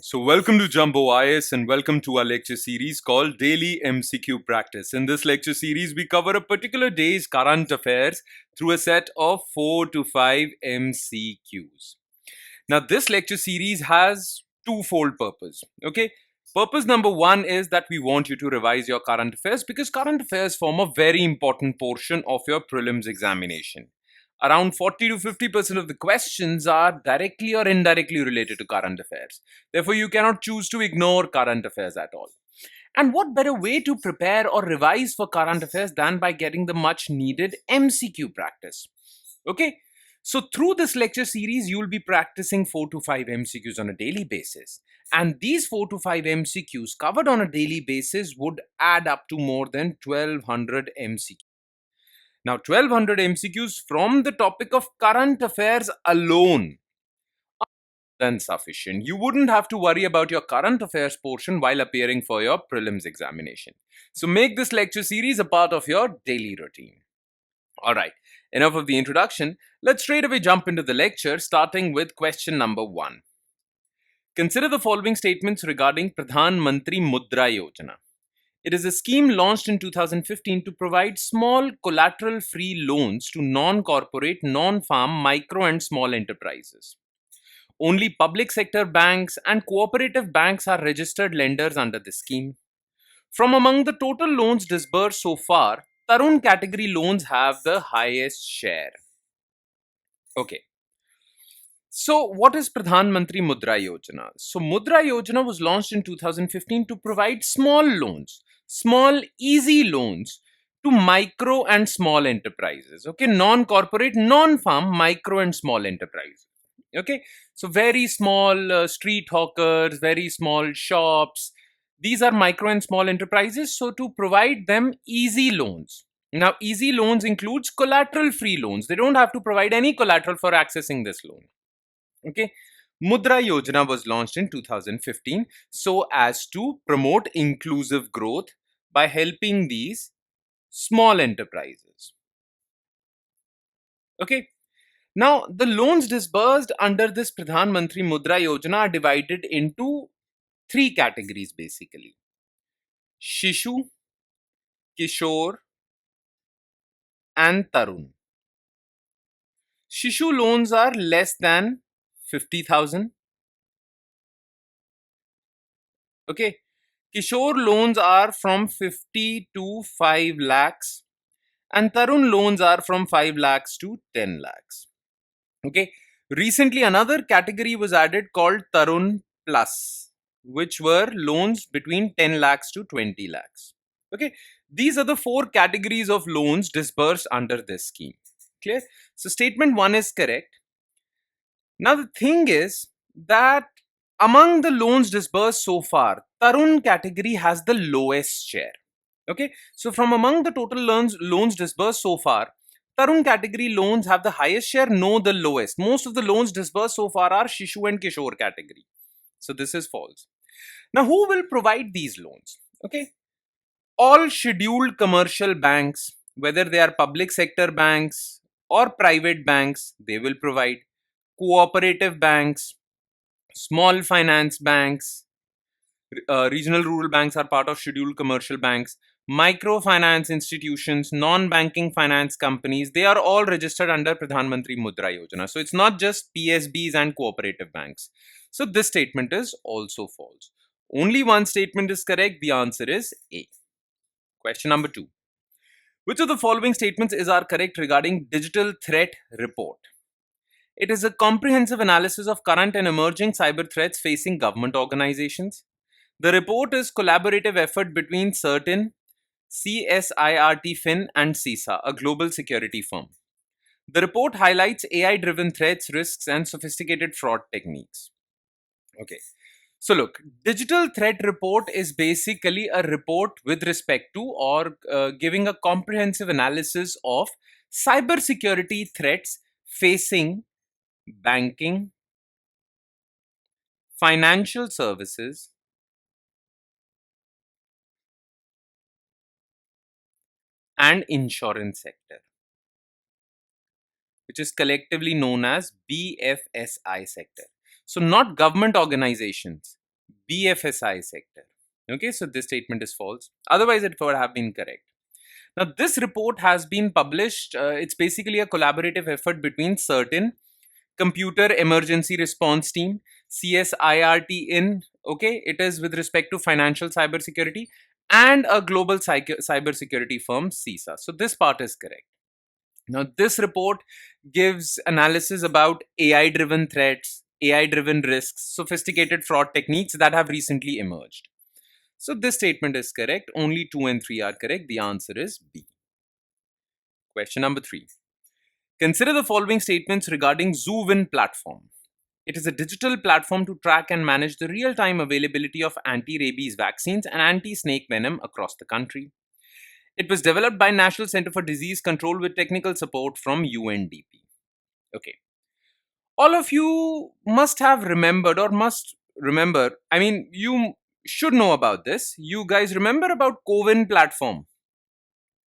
So, welcome to Jumbo IS and welcome to our lecture series called Daily MCQ Practice. In this lecture series, we cover a particular day's current affairs through a set of 4 to 5 MCQs. Now, this lecture series has twofold purpose. Okay, purpose number one is that we want you to revise your current affairs because current affairs form a very important portion of your prelims examination. Around 40 to 50% of the questions are directly or indirectly related to current affairs. Therefore, you cannot choose to ignore current affairs at all. And what better way to prepare or revise for current affairs than by getting the much needed MCQ practice? Okay, so through this lecture series, you will be practicing 4 to 5 MCQs on a daily basis. And these 4 to 5 MCQs covered on a daily basis would add up to more than 1200 MCQs. Now, 1200 MCQs from the topic of current affairs alone than sufficient. You wouldn't have to worry about your current affairs portion while appearing for your prelims examination. So make this lecture series a part of your daily routine. Alright, enough of the introduction. Let's straight away jump into the lecture, starting with question number 1. Consider the following statements regarding Pradhan Mantri Mudra Yojana. It is a scheme launched in 2015 to provide small collateral-free loans to non-corporate, non-farm, micro and small enterprises. Only public sector banks and cooperative banks are registered lenders under this scheme. From among the total loans disbursed so far, Tarun category loans have the highest share. Okay. So, what is Pradhan Mantri Mudra Yojana? So, Mudra Yojana was launched in 2015 to provide small loans, small, easy loans to micro and small enterprises. Okay, non corporate, non farm, micro and small enterprises. Okay, so very small street hawkers, very small shops. These are micro and small enterprises. So, to provide them easy loans. Now, easy loans includes collateral free loans. They don't have to provide any collateral for accessing this loan. Okay, Mudra Yojana was launched in 2015 so as to promote inclusive growth by helping these small enterprises. Okay, now the loans disbursed under this Pradhan Mantri Mudra Yojana are divided into three categories basically: Shishu, Kishore, and Tarun. Shishu loans are less than 50,000. Okay, Kishore loans are from 50 to 5 lakhs and Tarun loans are from 5 lakhs to 10 lakhs. Okay, recently another category was added called Tarun Plus, which were loans between 10 lakhs to 20 lakhs. Okay, these are the four categories of loans disbursed under this scheme. Clear? So, statement 1 is correct. Now, the thing is that among the loans disbursed so far, Tarun category has the lowest share. Okay, so from among the total loans disbursed so far, Tarun category loans have the highest share, no the lowest. Most of the loans disbursed so far are Shishu and Kishore category. So this is false. Now, who will provide these loans? Okay, all scheduled commercial banks, whether they are public sector banks or private banks, they will provide. Cooperative banks, small finance banks, regional rural banks are part of scheduled commercial banks, microfinance institutions, non-banking finance companies, they are all registered under Pradhan Mantri Mudra Yojana. So it's not just PSBs and cooperative banks. So this statement is also false. Only one statement is correct. The answer is A. Question number 2. Which of the following statements is correct regarding digital threat report? It is a comprehensive analysis of current and emerging cyber threats facing government organizations. The report is collaborative effort between certain CSIRT Fin and CISA, a global security firm. The report highlights AI-driven threats, risks, and sophisticated fraud techniques. Okay. So look, digital threat report is basically a report with respect to or giving a comprehensive analysis of cybersecurity threats facing banking, financial services, and insurance sector, which is collectively known as BFSI sector. So not government organizations, BFSI sector. Okay, so this statement is false. Otherwise, it would have been correct. Now, this report has been published. It's basically a collaborative effort between certain Computer Emergency Response Team, CSIRT in, okay, it is with respect to financial cybersecurity, and a global cybersecurity firm, CISA. So this part is correct. Now, this report gives analysis about AI-driven threats, AI-driven risks, sophisticated fraud techniques that have recently emerged. So this statement is correct. Only 2 and 3 are correct. The answer is B. Question number 3. Consider the following statements regarding ZooWin platform. It is a digital platform to track and manage the real-time availability of anti-rabies vaccines and anti-snake venom across the country. It was developed by National Center for Disease Control with technical support from UNDP. Okay. All of you must have remembered or must remember, I mean, you should know about this. You guys remember about CoWIN platform.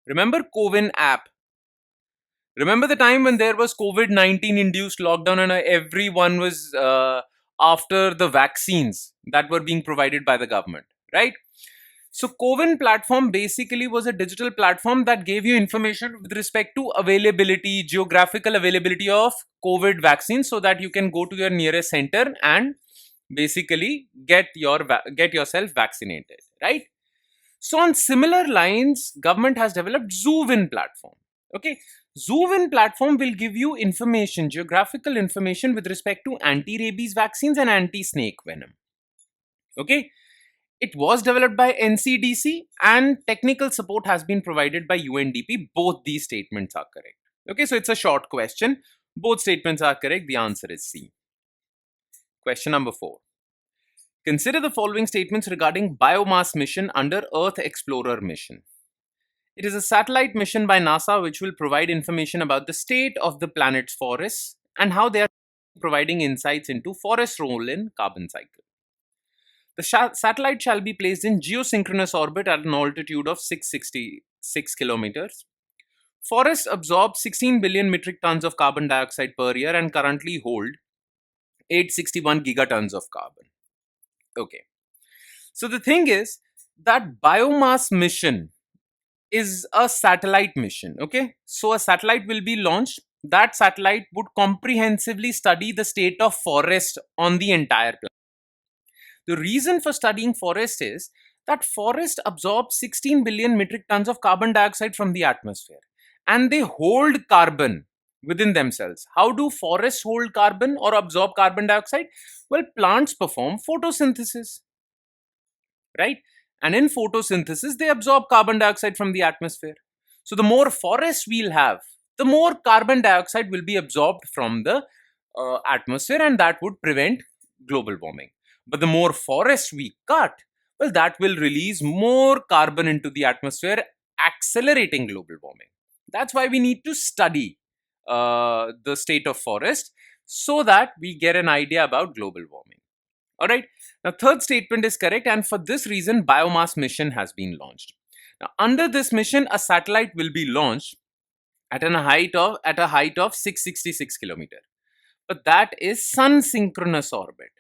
Remember CoWIN app. Remember the time when there was COVID-19 induced lockdown and everyone was after the vaccines that were being provided by the government, right? So CoWIN platform basically was a digital platform that gave you information with respect to availability, geographical availability of COVID vaccines so that you can go to your nearest center and basically get yourself vaccinated, right? So on similar lines, government has developed ZooWin platform. Okay, ZooWin platform will give you information, geographical information with respect to anti-rabies vaccines and anti-snake venom. Okay, it was developed by NCDC and technical support has been provided by UNDP. Both these statements are correct. Okay, so it's a short question. Both statements are correct. The answer is C. Question number 4. Consider the following statements regarding biomass mission under Earth Explorer mission. It is a satellite mission by NASA which will provide information about the state of the planet's forests and how they are providing insights into forest role in carbon cycle. The satellite shall be placed in geosynchronous orbit at an altitude of 666 kilometers. Forests absorb 16 billion metric tons of carbon dioxide per year and currently hold 861 gigatons of carbon. Okay. So the thing is that biomass mission is a satellite mission. Okay. So a satellite will be launched. That satellite would comprehensively study the state of forest on the entire planet. The reason for studying forest is that forest absorbs 16 billion metric tons of carbon dioxide from the atmosphere and they hold carbon within themselves. How do forests hold carbon or absorb carbon dioxide? Well, plants perform photosynthesis, right? And in photosynthesis, they absorb carbon dioxide from the atmosphere. So the more forests we'll have, the more carbon dioxide will be absorbed from the atmosphere and that would prevent global warming. But the more forests we cut, well, that will release more carbon into the atmosphere, accelerating global warming. That's why we need to study the state of forest so that we get an idea about global warming. All right. Now, third statement is correct, and for this reason, biomass mission has been launched. Now, under this mission, a satellite will be launched at a height of 666 kilometer, but that is sun synchronous orbit,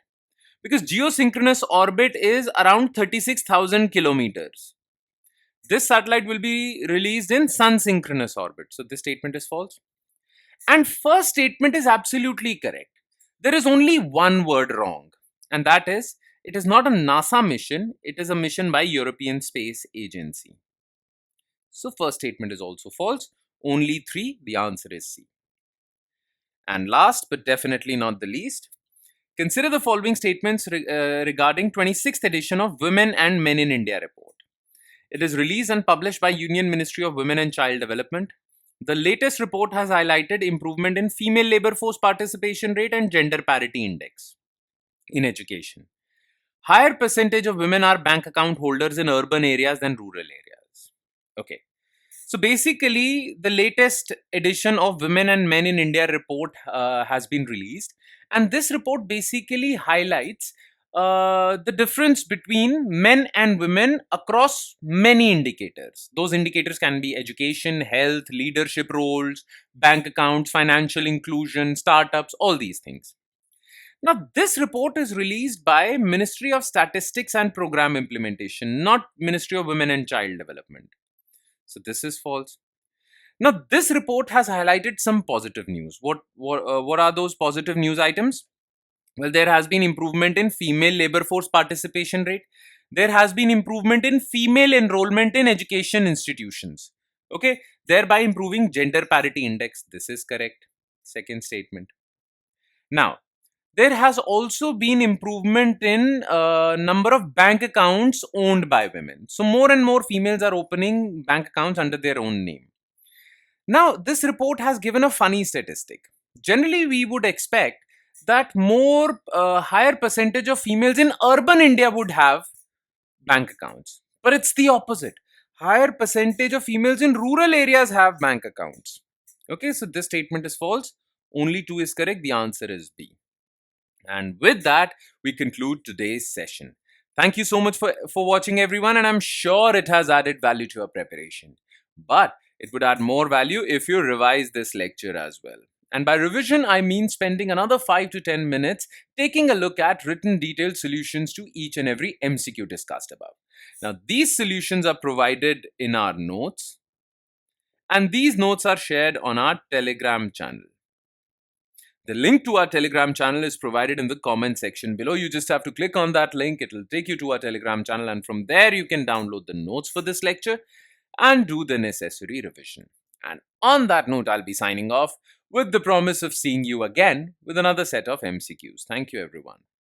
because geosynchronous orbit is around 36,000 kilometers. This satellite will be released in sun synchronous orbit. So this statement is false. And first statement is absolutely correct. There is only one word wrong, and that is it is not a NASA mission, it is a mission by European Space Agency. So first statement is also false. Only 3, the answer is C. And last but definitely not the least, consider the following statements regarding 26th edition of Women and Men in India report. It is released and published by Union Ministry of Women and Child Development. The latest report has highlighted improvement in female labor force participation rate and gender parity index in education. Higher percentage of women are bank account holders in urban areas than rural areas. Okay. So basically, the latest edition of Women and Men in India report has been released. And this report basically highlights the difference between men and women across many indicators. Those indicators can be education, health, leadership roles, bank accounts, financial inclusion, startups, all these things. Now, this report is released by Ministry of Statistics and Program Implementation, not Ministry of Women and Child Development. So this is false. Now, this report has highlighted some positive news. What are those positive news items? Well, there has been improvement in female labor force participation rate. There has been improvement in female enrollment in education institutions. Okay, thereby improving gender parity index. This is correct. Second statement. Now, there has also been improvement in number of bank accounts owned by women. So more and more females are opening bank accounts under their own name. Now, this report has given a funny statistic. Generally, we would expect that more higher percentage of females in urban India would have bank accounts, but it's the opposite. Higher percentage of females in rural areas have bank accounts. Okay, so this statement is false. Only two is correct. The answer is B. And with that, we conclude today's session. Thank you so much for watching, everyone, and I'm sure it has added value to your preparation. But it would add more value if you revise this lecture as well. And by revision, I mean spending another 5 to 10 minutes taking a look at written detailed solutions to each and every MCQ discussed above. Now, these solutions are provided in our notes, and these notes are shared on our Telegram channel. The link to our Telegram channel is provided in the comment section below. You just have to click on that link. It will take you to our Telegram channel, and from there you can download the notes for this lecture and do the necessary revision. And on that note, I'll be signing off with the promise of seeing you again with another set of MCQs. Thank you, everyone.